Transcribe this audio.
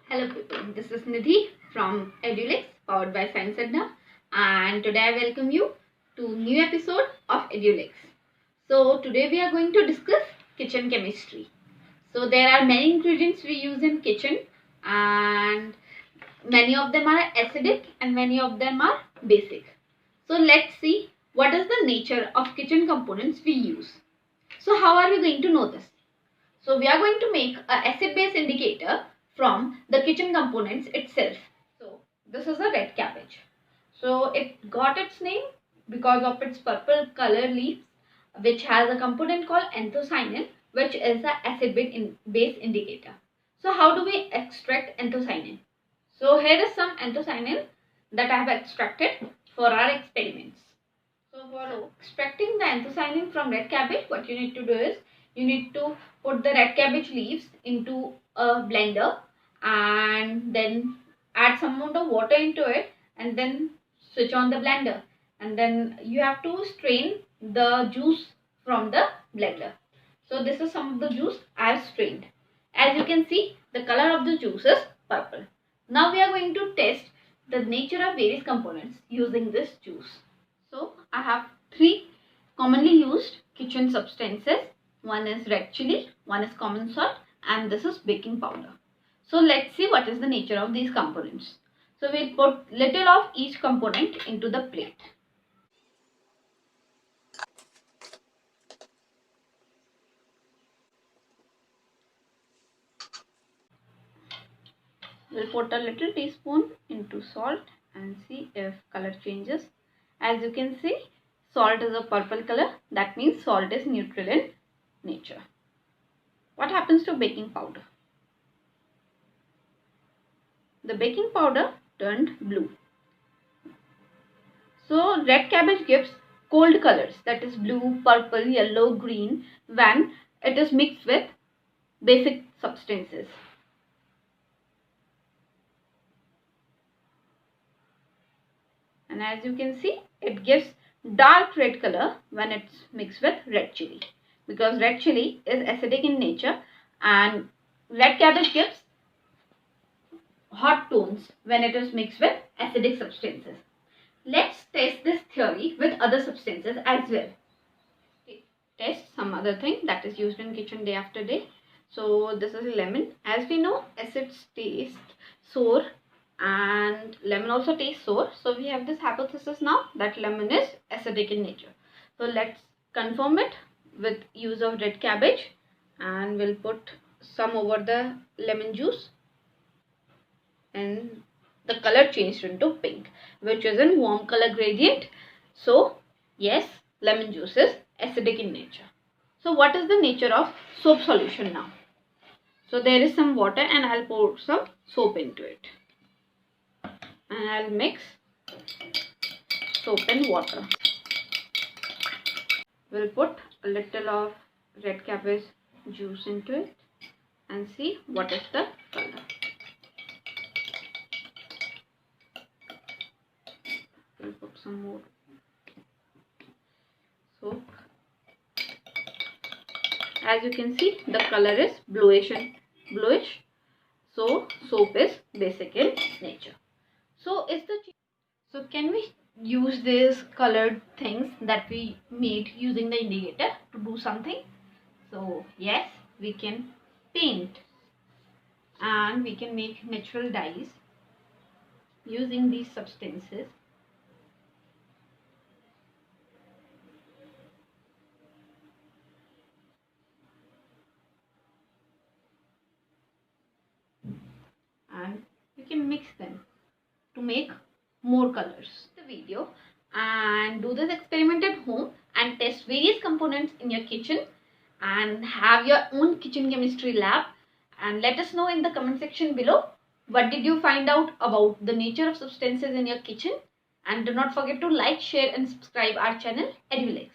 Hello people, this is Nidhi from Edulix powered by Science Adna, and today I welcome you to new episode of Edulix. So today we are going to discuss kitchen chemistry. So there are many ingredients we use in kitchen and many of them are acidic and many of them are basic. So let's see what is the nature of kitchen components we use. So how are we going to know this? So we are going to make an acid-base indicator from the kitchen components itself. So this is a red cabbage. So it got its name because of its purple color leaves, which has a component called anthocyanin, which is the acid-base indicator. So how do we extract anthocyanin? So here is some anthocyanin that I have extracted for our experiments. So for extracting the anthocyanin from red cabbage, what you need to do is you need to put the red cabbage leaves into a blender and then add some amount of water into it and then switch on the blender, and then you have to strain the juice from the blender. So this is some of the juice I have strained. As you can see, the color of the juice is purple. Now we are going to test the nature of various components using this juice. So I have three commonly used kitchen substances. One is red chili, one is common salt, and this is baking powder. So let's see what is the nature of these components. So we'll put little of each component into the plate. We'll put a little teaspoon into salt and see if color changes. As you can see, salt is a purple color. That means salt is neutral in nature. What happens to baking powder? The baking powder turned blue. So red cabbage gives cold colors, that is blue, purple, yellow, green, when it is mixed with basic substances. And as you can see, it gives dark red color when it's mixed with red chili, because red chili is acidic in nature and red cabbage gives hot tones when it is mixed with acidic substances. Let's test this theory with other substances as well. Test some other thing that is used in kitchen day after day. So this is lemon. As we know, acids taste sour and lemon also tastes sour. So we have this hypothesis now that lemon is acidic in nature. So let's confirm it with use of red cabbage, and we'll put some over the lemon juice, and the color changed into pink, which is in warm color gradient. So yes, lemon juice is acidic in nature. So what is the nature of soap solution now? So there is some water and I'll pour some soap into it, and I'll mix soap and water. We'll put a little of red cabbage juice into it and see what is the color. We'll put some more soap. As you can see, the color is bluish. So soap is basic in nature. So can we use these colored things that we made using the indicator to do something? So yes, we can paint and we can make natural dyes using these substances. And you can mix them to make more colors. The video and do this experiment at home and test various components in your kitchen and have your own kitchen chemistry lab, and let us know in the comment section below what did you find out about the nature of substances in your kitchen. And do not forget to like, share and subscribe our channel Edulix.